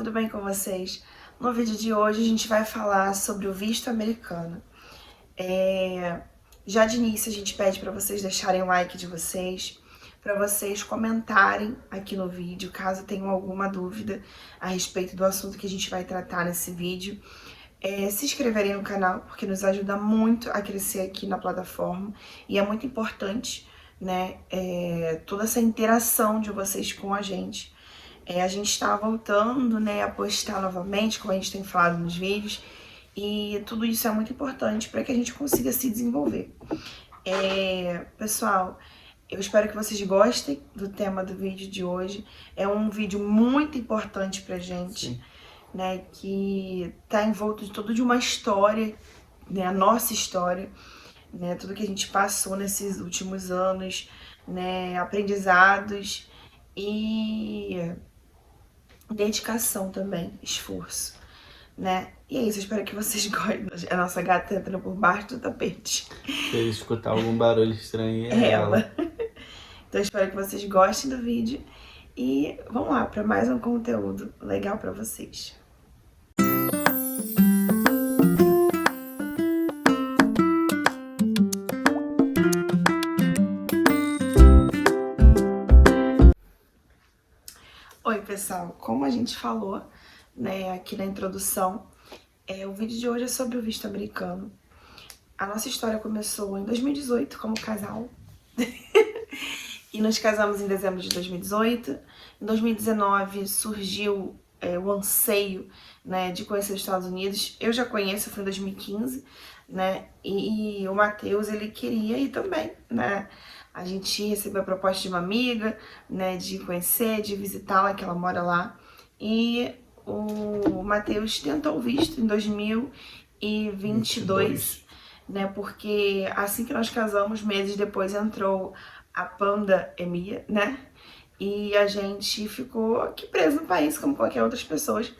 tudo bem com vocês? No vídeo de hoje a gente vai falar sobre o visto americano. Já de início a gente pede para vocês deixarem o like de vocês, para vocês comentarem aqui no vídeo, caso tenham alguma dúvida a respeito do assunto que a gente vai tratar nesse vídeo. Se inscreverem no canal, porque nos ajuda muito a crescer aqui na plataforma e é muito importante, né, toda essa interação de vocês com a gente. A gente está voltando, né, a postar novamente, como a gente tem falado nos vídeos, e tudo isso é muito importante para que a gente consiga se desenvolver. Pessoal, eu espero que vocês gostem do tema do vídeo de hoje. É um vídeo muito importante pra gente. Sim. Né, que tá envolto de tudo de uma história, né, a nossa história, né, tudo que a gente passou nesses últimos anos, né, aprendizados e dedicação também, esforço, né. E é isso, eu espero que vocês gostem. A nossa gata entrando por baixo do tapete. Se eu escutar algum barulho estranho, é ela. Então eu espero que vocês gostem do vídeo e vamos lá para mais um conteúdo legal para vocês. Oi pessoal, como a gente falou, né, aqui na introdução, o vídeo de hoje é sobre o visto americano. A nossa história começou em 2018 como casal e nos casamos em dezembro de 2018. Em 2019 surgiu o anseio, né, de conhecer os Estados Unidos. Eu já conheço, foi em 2015, né, e o Matheus, ele queria ir também, né. A gente recebeu a proposta de uma amiga, né, de conhecer, de visitá-la, que ela mora lá. E o Matheus tentou o visto em 2022, né, porque assim que nós casamos, meses depois entrou a pandemia, né, e a gente ficou aqui preso no país, como qualquer outras pessoas,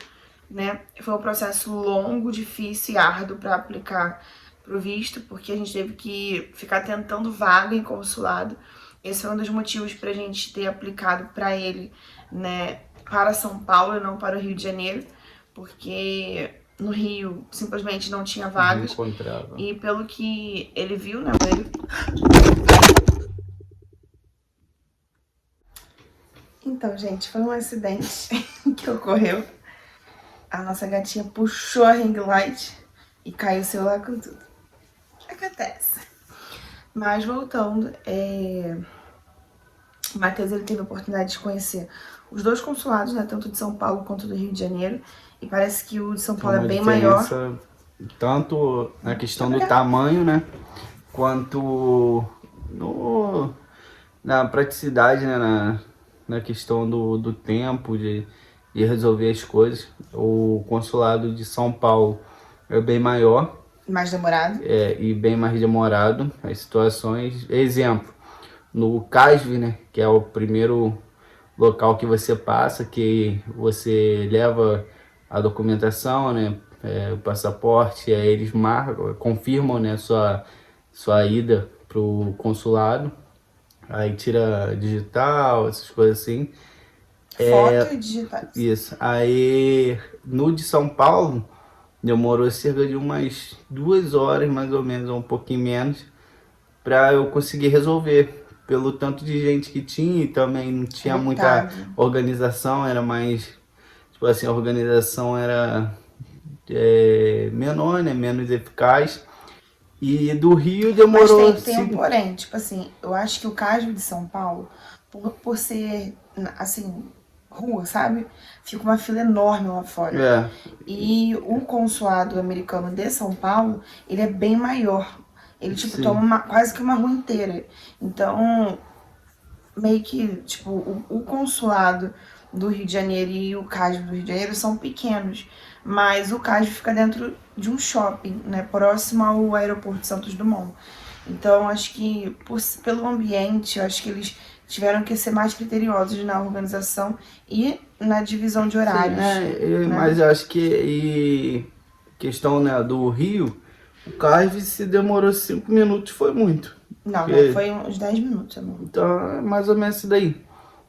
né. Foi um processo longo, difícil e árduo para aplicar pro visto, porque a gente teve que ficar tentando vaga em consulado. Esse foi um dos motivos pra gente ter aplicado para ele, né, para São Paulo e não para o Rio de Janeiro, porque no Rio simplesmente não tinha vagas. E pelo que ele viu, né, Então, gente, foi um acidente que ocorreu. A nossa gatinha puxou a ring light e caiu o celular com tudo. Acontece. Mas voltando, o Matheus, ele teve a oportunidade de conhecer os dois consulados, né, tanto de São Paulo quanto do Rio de Janeiro, e parece que o de São Paulo é bem maior. Tanto na questão do tamanho, né, quanto na praticidade, né, na questão do tempo, de resolver as coisas. O consulado de São Paulo é bem maior. Mais demorado? E bem mais demorado as situações. Exemplo, no CASV, né, que é o primeiro local que você passa, que você leva a documentação, né, o passaporte, aí eles marcam, confirmam, né, sua ida pro consulado, aí tira digital, essas coisas assim. Foto e digital. Isso. Aí no de São Paulo demorou cerca de umas 2 horas, mais ou menos, ou um pouquinho menos, para eu conseguir resolver. Pelo tanto de gente que tinha, e também não tinha muita organização, era mais, tipo assim, a organização era menor, né, menos eficaz. E do Rio demorou... Mas tem um porém, tipo assim, eu acho que o CASV de São Paulo, por ser, assim, rua, sabe? Fica uma fila enorme lá fora. E o consulado americano de São Paulo, ele é bem maior. Ele, tipo, toma quase que uma rua inteira. Então, meio que, tipo, o consulado do Rio de Janeiro e o CASV do Rio de Janeiro são pequenos. Mas o CASV fica dentro de um shopping, né? Próximo ao aeroporto de Santos Dumont. Então, acho que, pelo ambiente, eu acho que eles tiveram que ser mais criteriosos na organização e na divisão de horários. Sim, né? Mas eu acho que, questão, né, do Rio, o CASV, se demorou 5 minutos, foi muito. Não, porque... foi uns 10 minutos, amor. Então, é mais ou menos isso daí.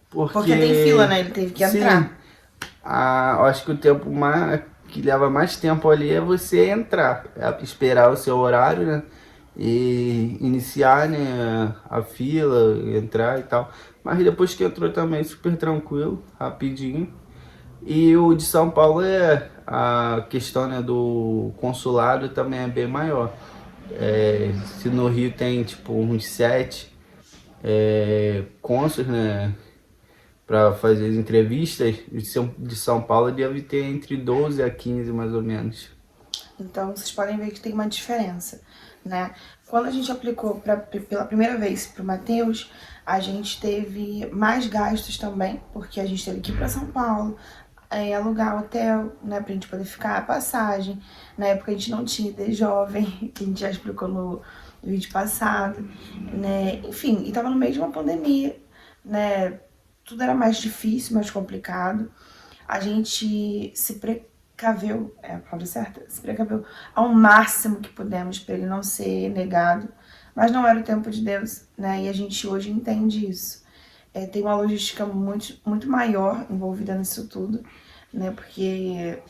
Porque tem fila, né? Ele teve que entrar. Eu acho que o tempo que leva mais tempo ali é você entrar, esperar o seu horário, né? E iniciar, né, a fila, entrar e tal. Mas depois que entrou também, super tranquilo, rapidinho. E o de São Paulo a questão, né, do consulado também é bem maior. Se no Rio tem tipo uns 7 cônsules, né, para fazer as entrevistas, de São Paulo deve ter entre 12 a 15 mais ou menos. Então vocês podem ver que tem uma diferença, né? Quando a gente aplicou pela primeira vez para o Matheus, a gente teve mais gastos também, porque a gente teve que ir para São Paulo, alugar hotel, né, pra gente poder ficar, a passagem. Na época a gente não tinha ID jovem, que a gente já explicou no vídeo passado, né? Enfim, e tava no meio de uma pandemia, né? Tudo era mais difícil, mais complicado. A gente se precaveu, é a palavra certa? Se precaveu ao máximo que pudemos para ele não ser negado. Mas não era o tempo de Deus, né? E a gente hoje entende isso. Tem uma logística muito maior envolvida nisso tudo, né? Porque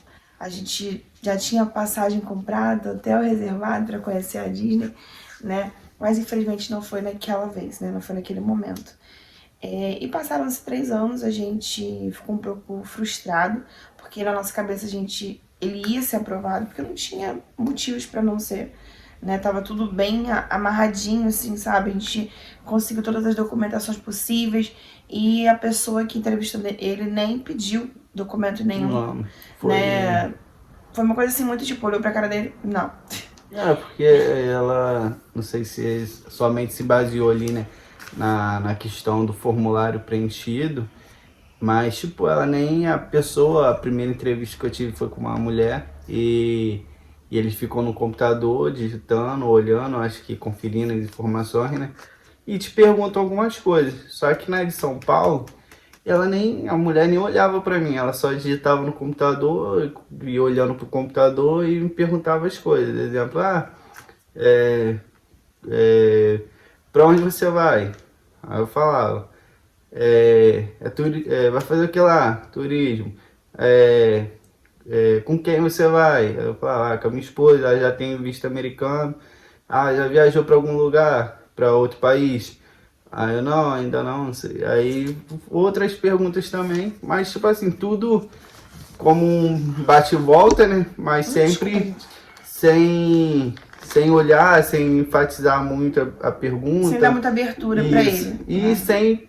a gente já tinha passagem comprada, hotel reservado para conhecer a Disney, né? Mas infelizmente não foi naquela vez, né? Não foi naquele momento. E passaram-se 3 anos, a gente ficou um pouco frustrado, porque na nossa cabeça ele ia ser aprovado, porque não tinha motivos para não ser, né? Tava tudo bem amarradinho, assim, sabe? A gente conseguiu todas as documentações possíveis e a pessoa que entrevistou ele nem pediu documento nenhum, Não, foi... né? Foi uma coisa assim, muito tipo, olhou pra cara dele, não. Porque ela, não sei se somente se baseou ali, né, na questão do formulário preenchido, mas, tipo, ela nem a primeira entrevista que eu tive foi com uma mulher e ele ficou no computador digitando, olhando, acho que conferindo as informações, né, e te perguntam algumas coisas. Só que na de São Paulo, a mulher nem olhava pra mim, ela só digitava no computador, ia olhando pro computador e me perguntava as coisas. Exemplo, é, pra onde você vai? Aí eu falava, vai fazer o que lá? Turismo. Com quem você vai? Aí eu falava, com a minha esposa, ela já tem visto americano. Já viajou pra algum lugar, pra outro país? Aí eu, não, ainda não sei. Aí outras perguntas também, mas tipo assim, tudo como um bate e volta, né? Mas sempre sem olhar, sem enfatizar muito a pergunta. Sem dar muita abertura pra ele. E sem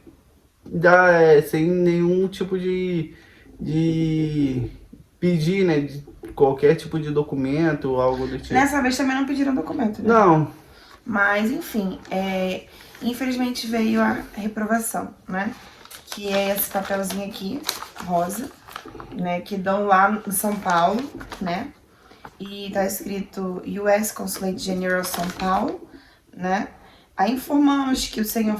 nenhum tipo de pedir, né? De qualquer tipo de documento ou algo do tipo. Nessa vez também não pediram documento, né? Não. Mas, enfim, infelizmente veio a reprovação, né? Que é esse papelzinho aqui, rosa, né? Que dão lá em São Paulo, né? E tá escrito US Consulate General São Paulo, né? Aí informamos que o senhor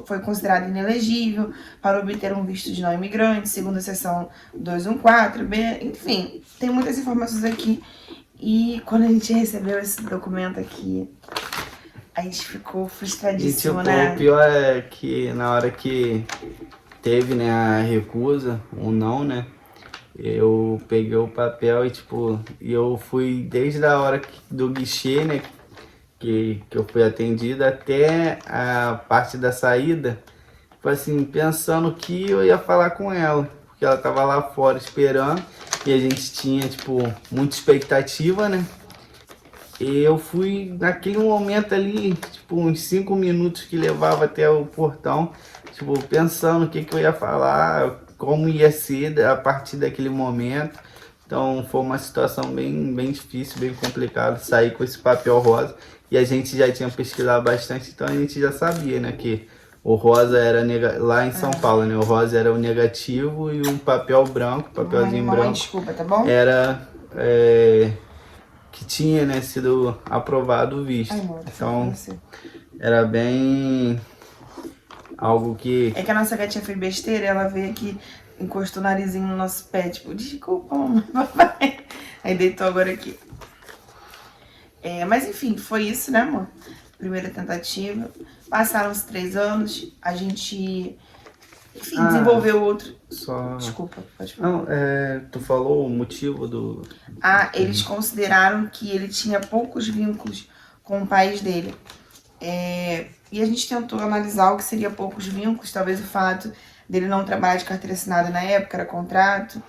foi considerado inelegível para obter um visto de não imigrante, segundo a seção 214B, enfim, tem muitas informações aqui. E quando a gente recebeu esse documento aqui, a gente ficou frustradíssimo, e, tipo, né? O pior é que na hora que teve, né, a recusa, ou não, né? Eu peguei o papel e, tipo, eu fui desde a hora do guichê, né? Que eu fui atendido até a parte da saída, tipo assim, pensando que eu ia falar com ela, porque ela tava lá fora esperando e a gente tinha, tipo, muita expectativa, né? E eu fui naquele momento ali, tipo, uns 5 minutos que levava até o portão, tipo, pensando o que eu ia falar, como ia ser a partir daquele momento. Então foi uma situação bem difícil, bem complicada, sair com esse papel rosa. E a gente já tinha pesquisado bastante, então a gente já sabia, né, que o rosa era lá em São Paulo, né? O rosa era o negativo e um papel branco, papelzinho branco. Desculpa, tá bom? Era que tinha, né, sido aprovado o visto. Então era bem algo que... É que a nossa gatinha foi besteira, ela veio aqui, encostou o narizinho no nosso pé, tipo, desculpa, mamãe, papai. Aí deitou agora aqui. Mas enfim, foi isso, né, amor? Primeira tentativa. Passaram os 3 anos, a gente enfim, desenvolveu outro... Só... Desculpa, pode falar. Não, tu falou o motivo do... Eles consideraram que ele tinha poucos vínculos com o país dele. E a gente tentou analisar o que seria poucos vínculos, talvez o fato dele não trabalhar de carteira assinada na época, era contrato,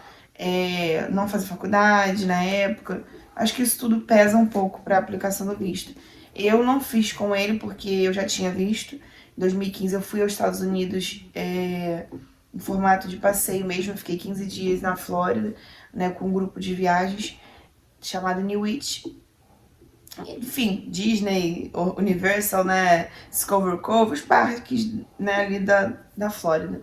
não fazer faculdade na época. Acho que isso tudo pesa um pouco para a aplicação do visto. Eu não fiz com ele porque eu já tinha visto. Em 2015 eu fui aos Estados Unidos em formato de passeio mesmo, fiquei 15 dias na Flórida, né, com um grupo de viagens chamado New Witch. Enfim, Disney, Universal, né, Discovery Cove, os parques, né, ali da Flórida.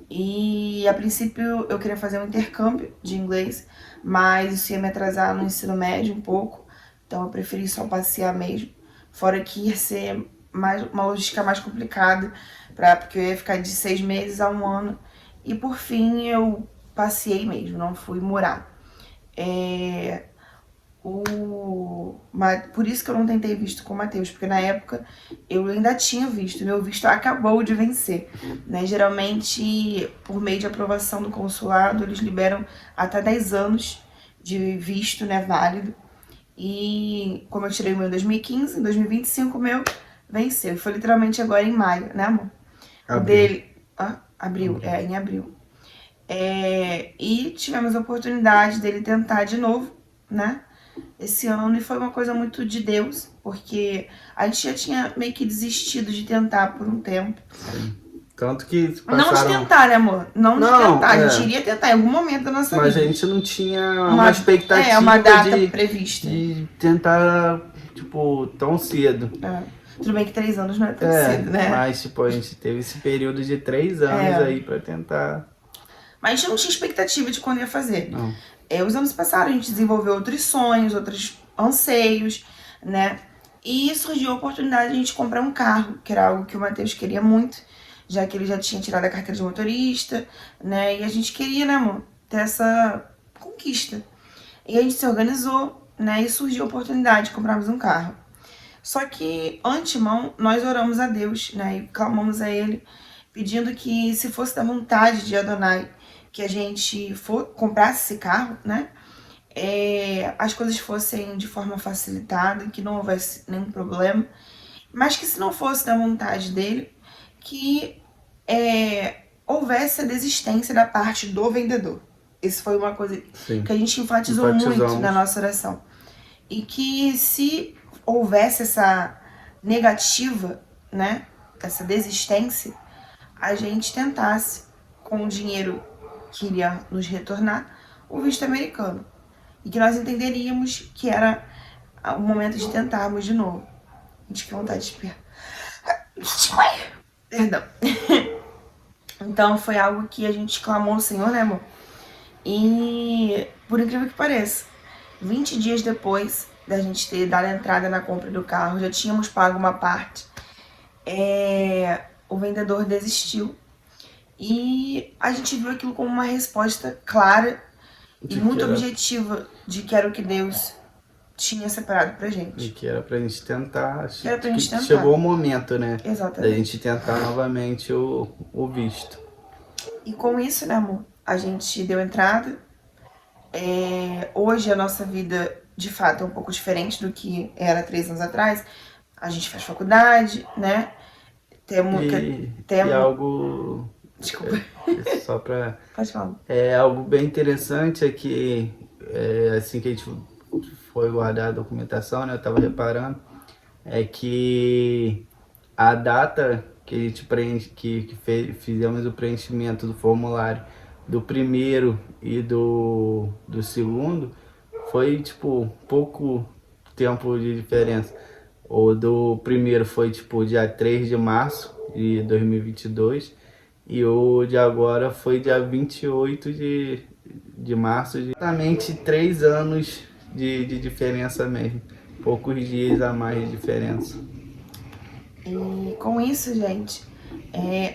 E a princípio eu queria fazer um intercâmbio de inglês, mas isso ia me atrasar no ensino médio um pouco, então eu preferi só passear mesmo. Fora que ia ser uma logística mais complicada, porque eu ia ficar de 6 meses a 1 ano. E por fim eu passeei mesmo, não fui morar. Por isso que eu não tentei visto com o Matheus, porque na época eu ainda tinha visto, meu visto acabou de vencer, né? Geralmente, por meio de aprovação do consulado, eles liberam até 10 anos de visto, né, válido. E como eu tirei o meu em 2015, em 2025 o meu venceu. E foi literalmente agora em maio, né, amor? O dele... Abril, em abril. E tivemos a oportunidade dele tentar de novo, né? Esse ano, e foi uma coisa muito de Deus, porque a gente já tinha meio que desistido de tentar por um tempo. Sim. Tanto que passaram... Não de tentar, né, amor? Não de tentar, a gente iria tentar em algum momento da nossa vida. Mas a gente não tinha uma expectativa uma data prevista. De tentar, tipo, tão cedo. Tudo bem que 3 anos não é tão cedo, né? Mas, tipo, a gente teve esse período de 3 anos aí pra tentar... Mas a gente não tinha expectativa de quando ia fazer. Não. Os anos passaram, a gente desenvolveu outros sonhos, outros anseios, né? E surgiu a oportunidade de a gente comprar um carro, que era algo que o Matheus queria muito, já que ele já tinha tirado a carteira de motorista, né? E a gente queria, né, amor, ter essa conquista. E a gente se organizou, né? E surgiu a oportunidade de comprarmos um carro. Só que, antemão, nós oramos a Deus, né? E clamamos a Ele, pedindo que, se fosse da vontade de Adonai, que a gente comprasse esse carro, né? As coisas fossem de forma facilitada, que não houvesse nenhum problema. Mas que, se não fosse da vontade dele, que houvesse a desistência da parte do vendedor. Isso foi uma coisa que a gente enfatizou muito na nossa oração. E que, se houvesse essa negativa, né? Essa desistência, a gente tentasse, com o dinheiro que iria nos retornar, o visto americano. E que nós entenderíamos que era o momento de tentarmos de novo. Gente, que vontade de esperar. Perdão. Então foi algo que a gente clamou ao Senhor, né, amor? E, por incrível que pareça, 20 dias depois da gente ter dado a entrada na compra do carro, já tínhamos pago uma parte, o vendedor desistiu. E a gente viu aquilo como uma resposta clara e muito objetiva de que era o que Deus tinha separado pra gente. E que era pra gente tentar. Que era pra gente tentar. Chegou o momento, né? Exatamente. Da gente tentar novamente o visto. E com isso, né, amor? A gente deu entrada. Hoje a nossa vida, de fato, é um pouco diferente do que era 3 anos atrás. A gente faz faculdade, né? Temos algo... Desculpa. Só pra... Pode falar. Algo bem interessante é que, assim que a gente foi guardar a documentação, né? Eu tava reparando, é que a data que a gente fizemos o preenchimento do formulário do primeiro e do segundo, foi, tipo, pouco tempo de diferença. O do primeiro foi, tipo, dia 3 de março de 2022, e o de agora foi dia 28 de março. Exatamente 3 anos de diferença mesmo. Poucos dias a mais de diferença. E com isso, gente,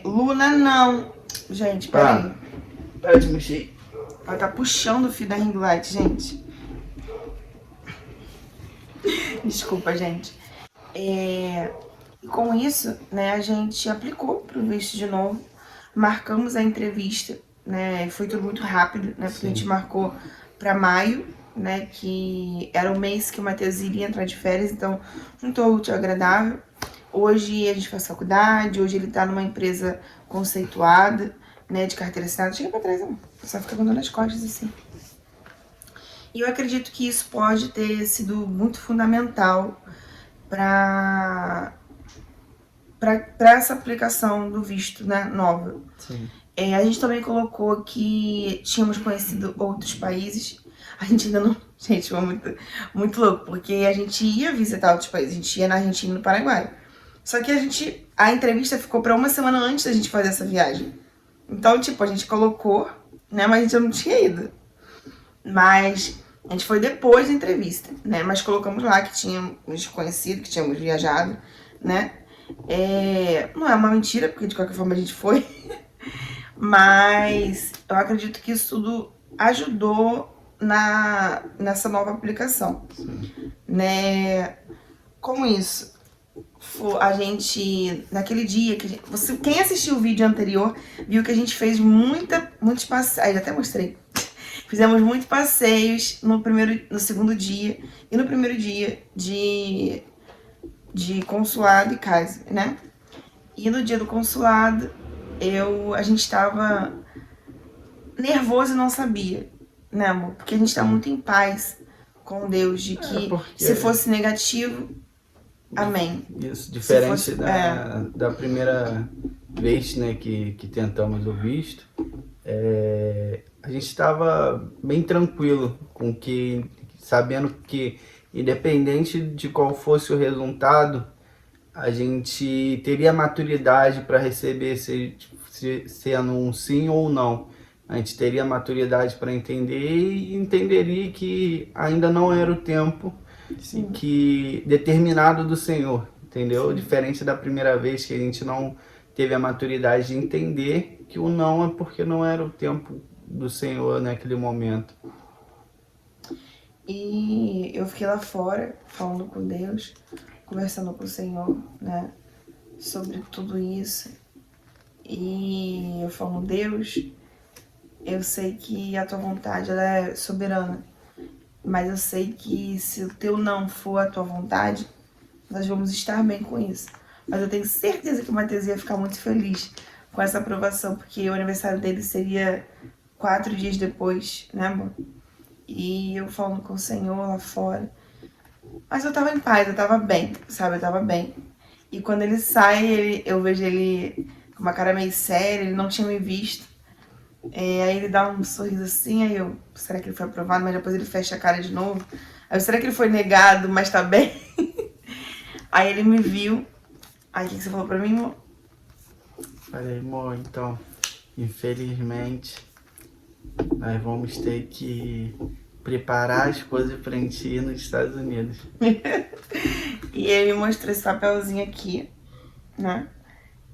Luna não. Gente, peraí. Pode mexer. Ela tá puxando o fio da ring light, gente. Desculpa, gente. E com isso, né, a gente aplicou pro visto de novo. marcamos a entrevista, né? Foi tudo muito rápido, né? Porque Sim. A gente marcou para maio, né? Que era o mês que o Matheus iria entrar de férias, então juntou o útil ao agradável. Hoje a gente faz faculdade, hoje ele tá numa empresa conceituada, né? De carteira assinada. Chega pra trás, amor. Só fica andando nas costas assim. E eu acredito que isso pode ter sido muito fundamental para essa aplicação do visto, né, nova. Sim. A gente também colocou que tínhamos conhecido outros países. A gente ainda não... Gente, foi muito louco, porque a gente ia visitar outros países. A gente ia na Argentina e no Paraguai. Só que a entrevista ficou para uma semana antes da gente fazer essa viagem. Então, tipo, a gente colocou, né, mas a gente não tinha ido. Mas a gente foi depois da entrevista, né? Mas colocamos lá que tínhamos conhecido, que tínhamos viajado, né? Não é uma mentira, porque de qualquer forma a gente foi. Mas eu acredito que isso tudo ajudou nessa nova aplicação. Sim. Né? Com isso, a gente, naquele dia, quem assistiu o vídeo anterior, viu que a gente fez muitos passeios, até mostrei. Fizemos muitos passeios no segundo dia e no primeiro dia de consulado e casa, né? E no dia do consulado, a gente tava nervoso e não sabia, né, amor? Porque a gente tá muito em paz com Deus, de que se fosse negativo, amém. Isso, diferente da primeira vez, né, que tentamos o visto, a gente estava bem tranquilo com sabendo que independente de qual fosse o resultado, a gente teria maturidade para receber sendo um sim ou não. A gente teria maturidade para entender e entenderia que ainda não era o tempo determinado do Senhor, entendeu? Sim. Diferente da primeira vez que a gente não teve a maturidade de entender que o não é porque não era o tempo do Senhor naquele momento. E eu fiquei lá fora, falando com Deus, conversando com o Senhor, né, sobre tudo isso. E eu falo, Deus, eu sei que a tua vontade, ela é soberana, mas eu sei que se o teu não for a tua vontade, nós vamos estar bem com isso. Mas eu tenho certeza que o Matheus ia ficar muito feliz com essa aprovação, porque o aniversário dele seria 4 dias depois, né, amor? E eu falando com o Senhor lá fora. Mas eu tava em paz, eu tava bem, sabe? Eu tava bem. E quando ele sai, eu vejo ele com uma cara meio séria, ele não tinha me visto. Aí ele dá um sorriso assim, aí eu... Será que ele foi aprovado? Mas depois ele fecha a cara de novo. Aí eu, será que ele foi negado, mas tá bem? Aí ele me viu. Aí o que você falou pra mim, amor? Falei, amor, então, infelizmente, nós vamos ter que preparar as coisas pra gente ir nos Estados Unidos. E ele me mostrou esse papelzinho aqui, né?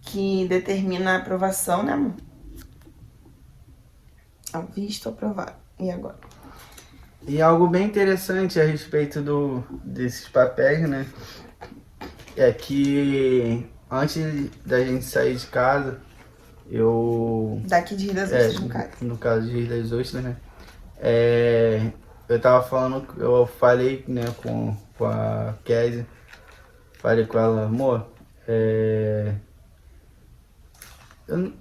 Que determina a aprovação, né, amor? Visto aprovado. E agora? E algo bem interessante a respeito desses papéis, né? É que antes da gente sair de casa, Daqui de Rio das Ostras, no caso. No caso de Rio das Ostras, né? Eu tava falando, eu falei, né, com a Kézia, falei com ela, amor,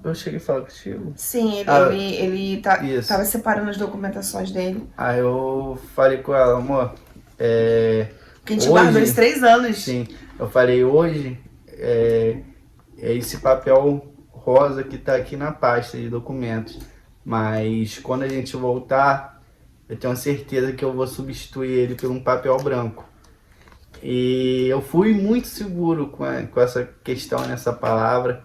eu cheguei a falar contigo? Sim, ele tava separando as documentações dele. Aí eu falei com ela, amor, porque a gente guardou esses 3 anos. Sim, eu falei, hoje é esse papel rosa que tá aqui na pasta de documentos, mas quando a gente voltar, eu tenho certeza que eu vou substituir ele por um papel branco. E eu fui muito seguro com essa questão, nessa palavra.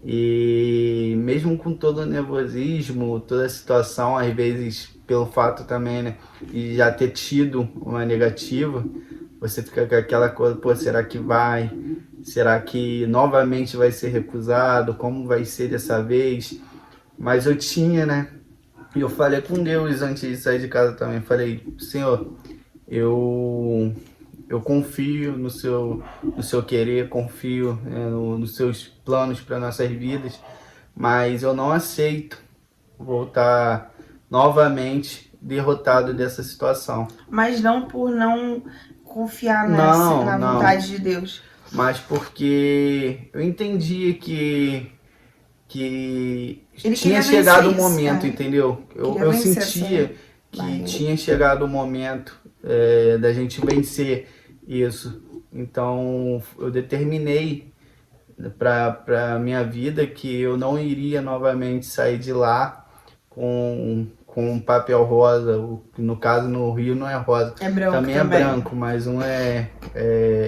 E mesmo com todo o nervosismo, toda a situação, às vezes pelo fato também, né, de já ter tido uma negativa, você fica com aquela coisa, pô, será que vai? Será que novamente vai ser recusado? Como vai ser dessa vez? Mas eu tinha, né? E eu falei com Deus antes de sair de casa também. Falei, Senhor, eu confio no seu querer, confio nos seus planos para nossas vidas, mas eu não aceito voltar novamente derrotado dessa situação. Mas não por não confiar na vontade de Deus. Mas porque eu entendia que tinha chegado o momento, entendeu? Eu sentia que tinha chegado o momento da gente vencer isso. Então eu determinei para minha vida que eu não iria novamente sair de lá com um papel rosa. No caso, no Rio não é rosa, é branco também é branco, mas um é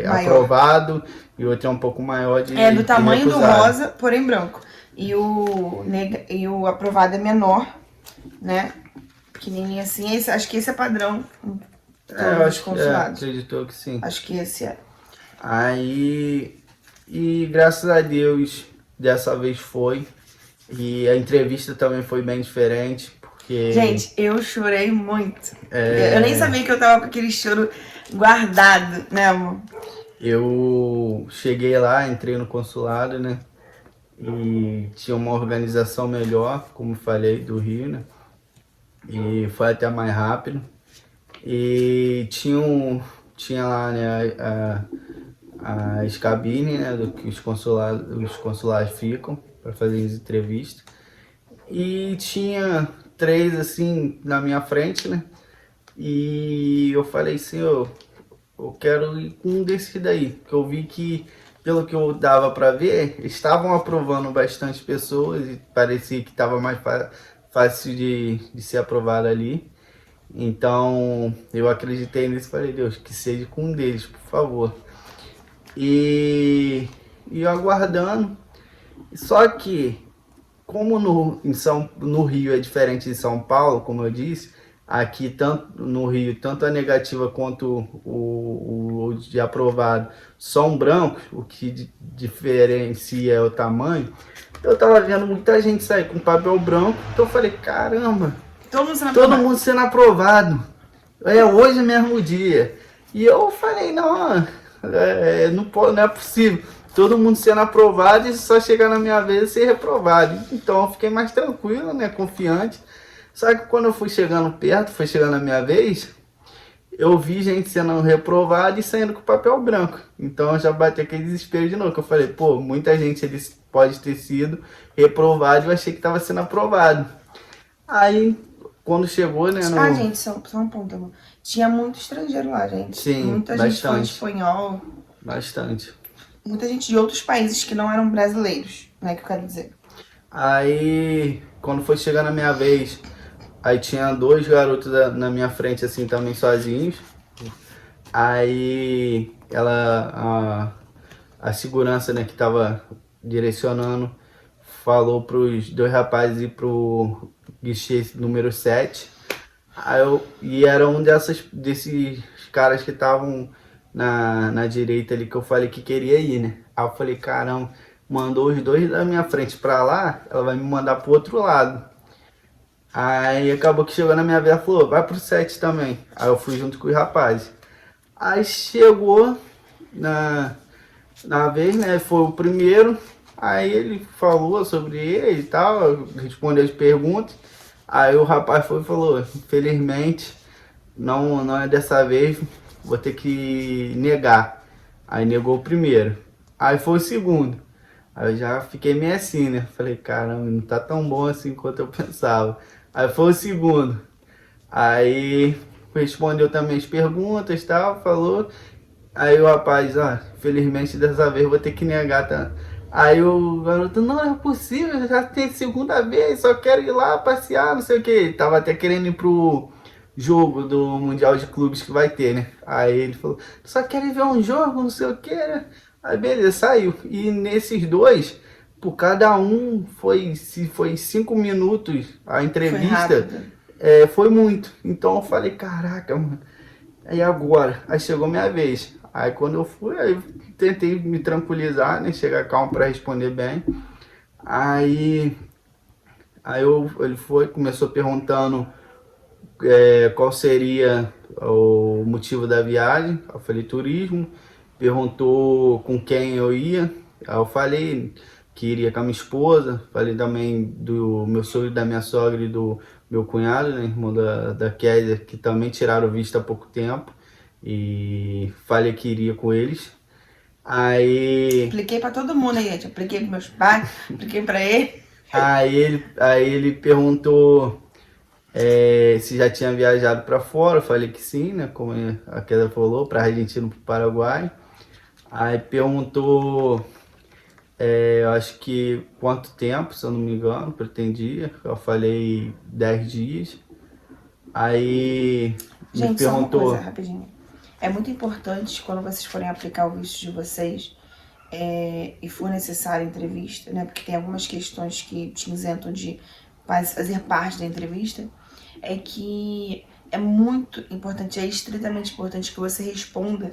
aprovado e o outro é um pouco maior de do tamanho do rosa, porém branco. E o aprovado é menor, né? Pequenininho assim. Acho que esse é padrão. Eu acho que acreditou que sim. Acho que esse é. Aí, e graças a Deus, dessa vez foi. E a entrevista também foi bem diferente, porque... Gente, eu chorei muito. Eu nem sabia que eu tava com aquele choro guardado, né, amor? Eu cheguei lá, entrei no consulado, né? E tinha uma organização melhor, como falei, do Rio, né? E foi até mais rápido. E tinha lá, né, as cabines, né, do que os consulados ficam para fazer as entrevistas. E tinha 3 assim na minha frente, né? E eu falei assim, eu quero ir com um desses daí, porque eu vi que, pelo que eu dava para ver, estavam aprovando bastante pessoas e parecia que estava mais fácil de ser aprovado ali. Então eu acreditei nisso e falei, Deus, que seja com um deles, por favor. E eu aguardando. Só que, como no Rio é diferente de São Paulo, como eu disse, aqui tanto no Rio, tanto a negativa quanto o de aprovado são brancos, o que diferencia é o tamanho. Eu tava vendo muita gente sair com papel branco, então eu falei, caramba, todo mundo sendo aprovado. Hoje mesmo o dia. E eu falei, não é possível. Todo mundo sendo aprovado e só chegar na minha vez e ser reprovado. Então eu fiquei mais tranquilo, né, confiante. Só que quando eu fui chegando perto, foi chegando na minha vez, eu vi gente sendo reprovada e saindo com papel branco. Então eu já bati aquele desespero de novo, que eu falei, pô, muita gente ali pode ter sido reprovado e eu achei que estava sendo aprovado. Aí, quando chegou, né, gente, só um ponto, amor. Tinha muito estrangeiro lá, gente. Sim, muita bastante. Gente falando espanhol. Bastante. Muita gente de outros países que não eram brasileiros, né, que eu quero dizer. Aí, quando foi chegar na minha vez, aí tinha 2 garotos na minha frente, assim, também sozinhos. Aí, a segurança, né, que tava direcionando, falou pros 2 rapazes ir pro guichê número 7. E era um desses caras que estavam na direita ali, que eu falei que queria ir, né? Aí eu falei, caramba, mandou os 2 da minha frente pra lá, ela vai me mandar pro outro lado. Aí acabou que chegou na minha vez, ela falou, vai pro 7 também. Aí eu fui junto com os rapazes. Aí chegou na vez, né, foi o primeiro. Aí ele falou sobre ele e tal, respondeu as perguntas. Aí o rapaz foi e falou, infelizmente, não é dessa vez, vou ter que negar. Aí negou o primeiro. Aí foi o segundo. Aí eu já fiquei meio assim, né? Falei, caramba, não tá tão bom assim quanto eu pensava. Aí foi o segundo. Aí respondeu também as perguntas e tal, falou. Aí o rapaz, infelizmente dessa vez eu vou ter que negar, tá? Aí o garoto, não é possível, já tem segunda vez, só quero ir lá passear, não sei o que. Ele tava até querendo ir pro jogo do Mundial de Clubes que vai ter, né? Aí ele falou, só quero ir ver um jogo, não sei o que, né? Aí beleza, saiu. E nesses 2, por cada um, se foi 5 minutos a entrevista, foi muito. Então eu falei, caraca, mano, aí agora? Aí chegou minha vez. Aí quando eu fui, aí tentei me tranquilizar, né? Chegar calmo para responder bem. Aí ele começou perguntando qual seria o motivo da viagem. Eu falei turismo. Perguntou com quem eu ia. Aí eu falei, que iria com a minha esposa, falei também do meu sogro, da minha sogra e do meu cunhado, né, irmão da Kézia, que também tiraram o visto há pouco tempo, e falei que iria com eles. Aí... Expliquei pra todo mundo aí, gente. Expliquei pros meus pais, expliquei pra ele. Aí ele perguntou se já tinha viajado para fora. Eu falei que sim, né? Como a Kézia falou, para Argentina e para o Paraguai. Aí perguntou, eu acho que quanto tempo, se eu não me engano, pretendia. Eu falei 10 dias. Aí me Gente, só uma perguntou... coisa, rapidinho. É muito importante quando vocês forem aplicar o visto de vocês e for necessária a entrevista, né? Porque tem algumas questões que te isentam de fazer parte da entrevista. É que é muito importante, é estritamente importante que você responda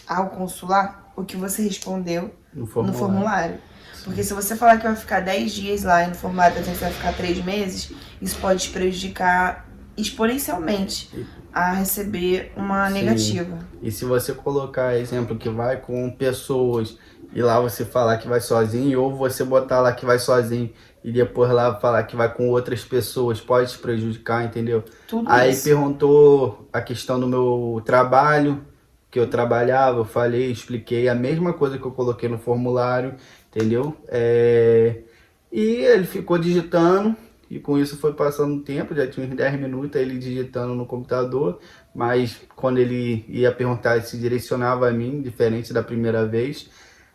ao consular o que você respondeu no formulário. Porque se você falar que vai ficar 10 dias lá e no formulário você vai ficar 3 meses, isso pode te prejudicar exponencialmente a receber uma negativa. E se você colocar exemplo que vai com pessoas e lá você falar que vai sozinho, ou você botar lá que vai sozinho e depois lá falar que vai com outras pessoas, pode te prejudicar, entendeu? Tudo aí isso. Perguntou a questão do meu trabalho, que eu trabalhava, eu falei, expliquei a mesma coisa que eu coloquei no formulário, entendeu? E ele ficou digitando, e com isso foi passando o tempo, já tinha uns 10 minutos ele digitando no computador, mas quando ele ia perguntar, ele se direcionava a mim, diferente da primeira vez.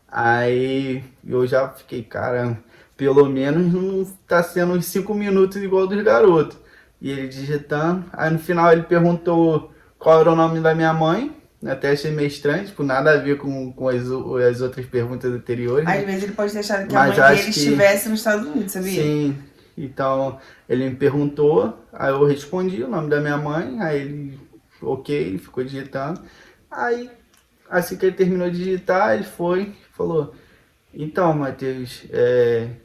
Aí eu já fiquei, cara, pelo menos não tá sendo uns 5 minutos igual dos garotos. E ele digitando, aí no final ele perguntou qual era o nome da minha mãe. Até achei meio estranho, tipo, nada a ver com as outras perguntas anteriores. Às vezes ele pode ter achado que a mãe dele estivesse nos Estados Unidos, sabia? Sim, então ele me perguntou, aí eu respondi o nome da minha mãe, aí ele, ok, ficou digitando. Aí, assim que ele terminou de digitar, ele falou, então, Matheus,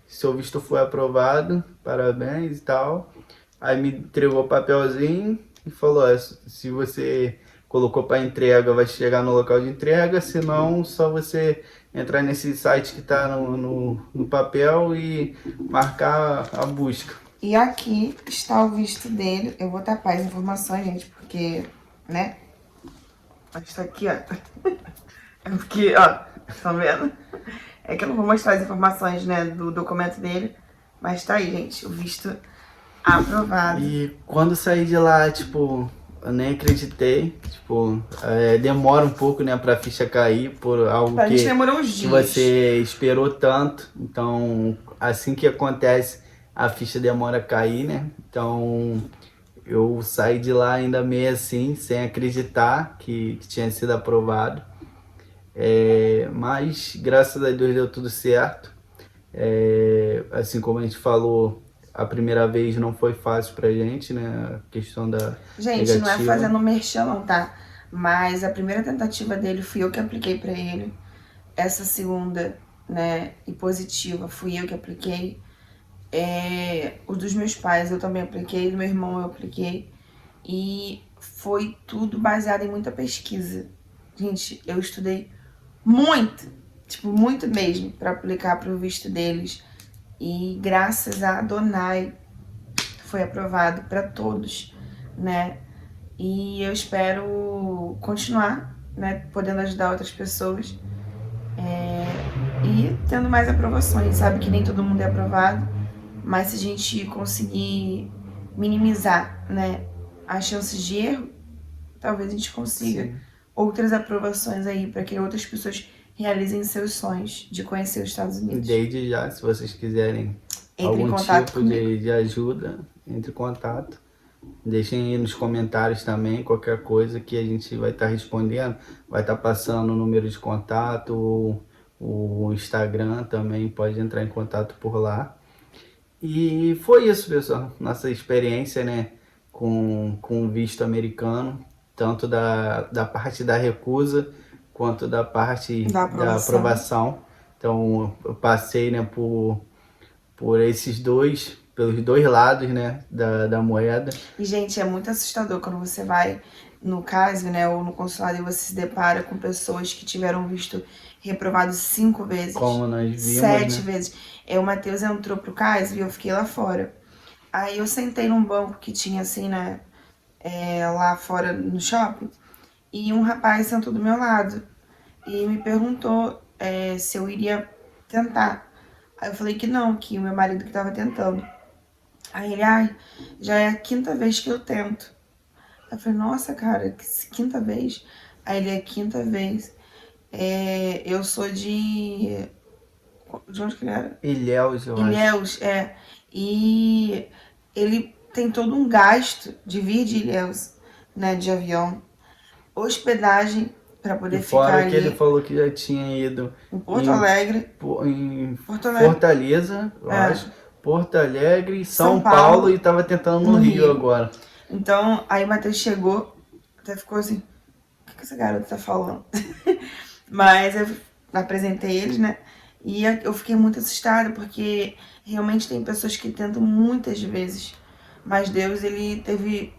seu visto foi aprovado, parabéns e tal. Aí me entregou o papelzinho e falou, se você colocou para entrega, vai chegar no local de entrega, senão só você entrar nesse site que está no papel e marcar a busca. E aqui está o visto dele. Eu vou tapar as informações, gente, porque, né? Está aqui, ó. É porque, ó, estão vendo? É que eu não vou mostrar as informações, né, do documento dele, mas tá aí, gente, o visto aprovado. E quando saí de lá, tipo, eu nem acreditei, tipo, demora um pouco, né, pra ficha cair por algo A gente demorou uns que dias. você esperou tanto, então assim que acontece a ficha demora a cair, né, então eu saí de lá ainda meio assim, sem acreditar que tinha sido aprovado, mas graças a Deus deu tudo certo, assim como a gente falou, a primeira vez não foi fácil pra gente, né? A questão da Gente, negativa. não é fazendo merchan não, tá? Mas a primeira tentativa dele fui eu que apliquei pra ele. Essa segunda, né, e positiva, fui eu que apliquei. Os dos meus pais eu também apliquei, do meu irmão eu apliquei. E foi tudo baseado em muita pesquisa. Gente, eu estudei muito, tipo, muito mesmo, pra aplicar pro visto deles. E graças a Adonai foi aprovado para todos, né? E eu espero continuar, né, podendo ajudar outras pessoas e tendo mais aprovações. Sabe que nem todo mundo é aprovado, mas se a gente conseguir minimizar, né, as chances de erro, talvez a gente consiga outras aprovações aí para que outras pessoas realizem seus sonhos de conhecer os Estados Unidos. Desde já, se vocês quiserem algum tipo de ajuda, entre em contato. Deixem aí nos comentários também qualquer coisa que a gente vai estar respondendo. Vai estar passando o número de contato, o Instagram também, pode entrar em contato por lá. E foi isso, pessoal. Nossa experiência, né, com o visto americano, tanto da parte da recusa quanto da parte da aprovação. Então eu passei, né, por esses dois, pelos dois lados, né, da moeda. E, gente, é muito assustador quando você vai no CASV, né, ou no consulado e você se depara com pessoas que tiveram visto reprovado 5 vezes. Como nós vimos, 7 vezes. O Matheus entrou pro CASV e eu fiquei lá fora. Aí eu sentei num banco que tinha assim, né, lá fora no shopping, e um rapaz sentou do meu lado e me perguntou se eu iria tentar. Aí eu falei que não, que o meu marido que tava tentando. Aí ele, já é a 5ª vez que eu tento. Aí eu falei, nossa, cara, que 5ª vez? Aí ele, é a 5ª vez. Eu sou de... De onde que ele era? Ilhéus, eu acho. Ilhéus, E ele tem todo um gasto de vir de Ilhéus, né, de avião. Hospedagem para poder ficar fora ali. Que ele falou que já tinha ido em Porto Alegre. Em Fortaleza, eu acho. Porto Alegre, São Paulo e tava tentando no Rio agora. Então, aí o Matheus chegou, até ficou assim, o que essa garota tá falando? Mas eu apresentei eles, né? E eu fiquei muito assustada, porque realmente tem pessoas que tentam muitas vezes. Mas Deus, ele teve,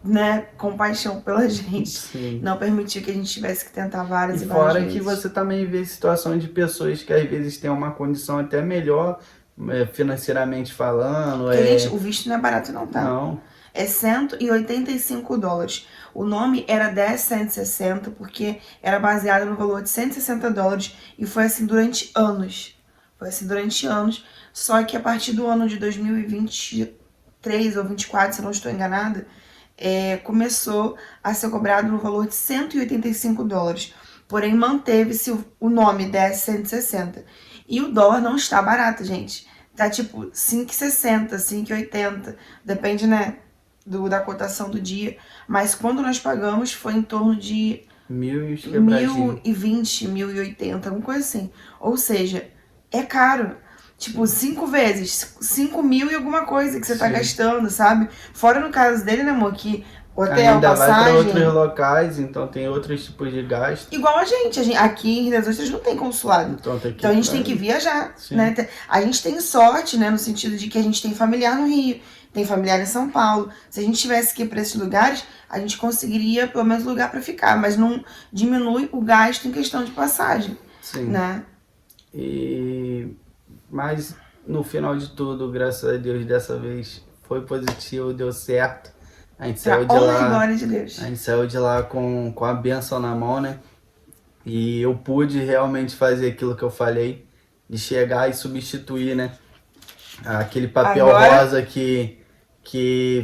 né, compaixão pela gente. Sim. Não permitiu que a gente tivesse que tentar várias e várias vezes. E fora que você também vê situações de pessoas que às vezes têm uma condição até melhor, financeiramente falando. Porque, gente, o visto não é barato não, tá? Não. É $185. O nome era 10,160 porque era baseado no valor de $160 e foi assim durante anos. Só que a partir do ano de 2023 ou 24, se eu não estou enganada, começou a ser cobrado no valor de $185. Porém, manteve-se o nome 10,160. E o dólar não está barato, gente. Tá tipo 5,60, 5,80. Depende, né, da cotação do dia. Mas quando nós pagamos foi em torno de 1.020, 1.080, alguma coisa assim. Ou seja, é caro. Tipo, 5 vezes, 5.000 e alguma coisa que você tá gastando, sabe? Fora no caso dele, né, amor, que hotel, ainda passagem... vai pra outros locais, então tem outros tipos de gasto. Igual a gente aqui em Rio das Ostras não tem consulado. Então a gente tem que viajar, né? A gente tem sorte, né, no sentido de que a gente tem familiar no Rio, tem familiar em São Paulo. Se a gente tivesse que ir para esses lugares, a gente conseguiria pelo menos lugar para ficar, mas não diminui o gasto em questão de passagem, né? Mas no final de tudo, graças a Deus, dessa vez foi positivo, deu certo. A gente saiu de lá, glória de Deus. A gente saiu de lá com a bênção na mão, né? E eu pude realmente fazer aquilo que eu falei, de chegar e substituir, né? Aquele papel rosa que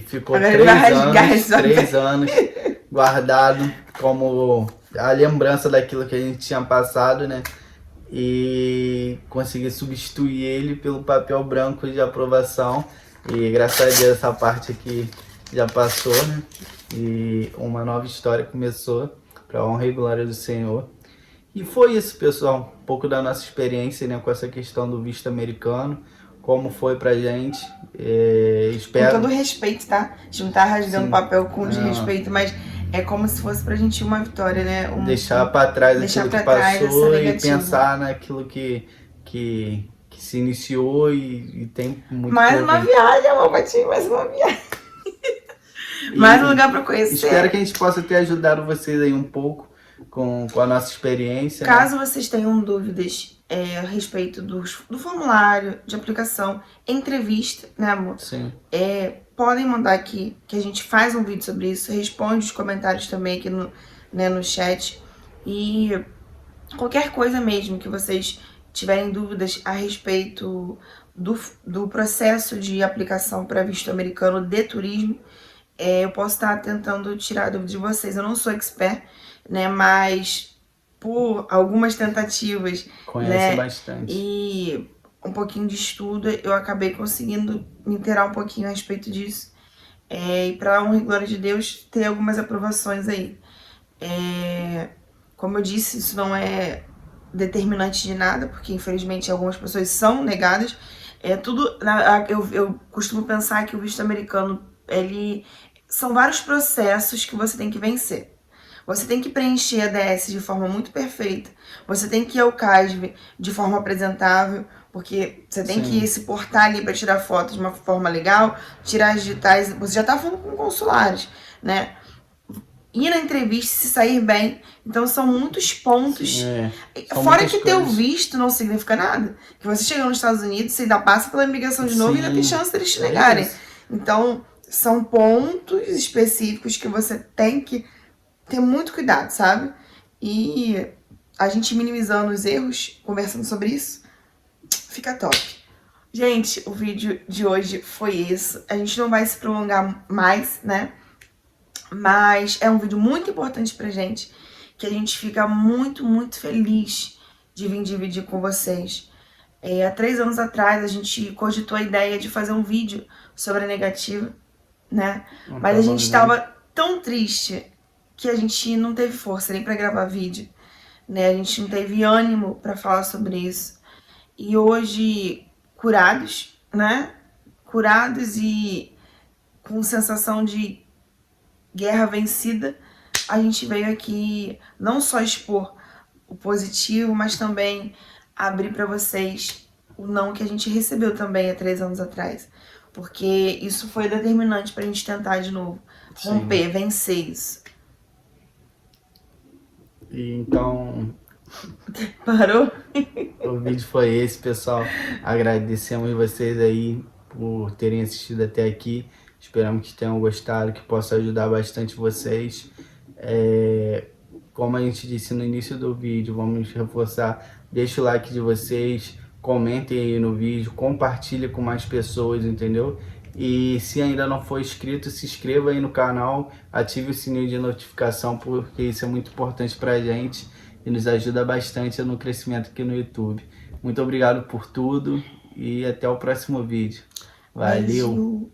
ficou 3 anos guardado como a lembrança daquilo que a gente tinha passado, né? E consegui substituir ele pelo papel branco de aprovação. E graças a Deus essa parte aqui já passou, né? E uma nova história começou, para honra e glória do Senhor. E foi isso, pessoal, um pouco da nossa experiência, né, com essa questão do visto americano, como foi pra gente. Espero... Com todo respeito, tá? A gente não tá rasgando papel com desrespeito, mas é como se fosse pra gente uma vitória, né? Deixar pra trás aquilo que passou e pensar naquilo que se iniciou e tem muito... Mais uma viagem, amor, Patinho, mais uma viagem. Mais um lugar pra conhecer. Espero que a gente possa ter ajudado vocês aí um pouco com a nossa experiência. Caso vocês tenham dúvidas a respeito do formulário de aplicação, entrevista, né, amor? Sim. Podem mandar aqui, que a gente faz um vídeo sobre isso, responde os comentários também aqui no chat. E qualquer coisa mesmo que vocês tiverem dúvidas a respeito do processo de aplicação para visto americano de turismo, eu posso estar tentando tirar a dúvida de vocês. Eu não sou expert, né, mas por algumas tentativas, conhece bastante, e um pouquinho de estudo, eu acabei conseguindo me inteirar um pouquinho a respeito disso. E para honra e glória de Deus, ter algumas aprovações aí. Como eu disse, isso não é determinante de nada, porque infelizmente algumas pessoas são negadas. Eu costumo pensar que o visto americano, são vários processos que você tem que vencer. Você tem que preencher a DS de forma muito perfeita. Você tem que ir ao CASV de forma apresentável, porque você tem que se portar ali para tirar fotos de uma forma legal, tirar as digitais. Você já tá falando com consulares, né? ir na entrevista e se sair bem. Então são muitos pontos. Sim, Fora que ter o visto não significa nada. Que você chegando nos Estados Unidos, você ainda passa pela imigração de novo e ainda tem chance deles te negarem. Então, são pontos específicos que você tem que ter muito cuidado, sabe? E a gente minimizando os erros, conversando sobre isso, fica top. Gente, o vídeo de hoje foi isso. A gente não vai se prolongar mais, né? Mas é um vídeo muito importante pra gente, que a gente fica muito, muito feliz de vir dividir com vocês. Há 3 anos atrás, a gente cogitou a ideia de fazer um vídeo sobre a negativa, né? Mas a gente estava tão triste que a gente não teve força nem pra gravar vídeo, né? A gente não teve ânimo pra falar sobre isso. E hoje, curados, né? Curados e com sensação de guerra vencida, a gente veio aqui não só expor o positivo, mas também abrir para vocês o não que a gente recebeu também há 3 anos atrás. Porque isso foi determinante pra gente tentar de novo, romper, vencer isso. E então... Parou? O vídeo foi esse, pessoal. Agradecemos vocês aí por terem assistido até aqui. Esperamos que tenham gostado, que possa ajudar bastante vocês. Como a gente disse no início do vídeo, vamos reforçar. Deixa o like de vocês, comentem aí no vídeo, compartilhe com mais pessoas, entendeu? E se ainda não for inscrito, se inscreva aí no canal, ative o sininho de notificação, porque isso é muito importante pra gente e nos ajuda bastante no crescimento aqui no YouTube. Muito obrigado por tudo e até o próximo vídeo. Valeu!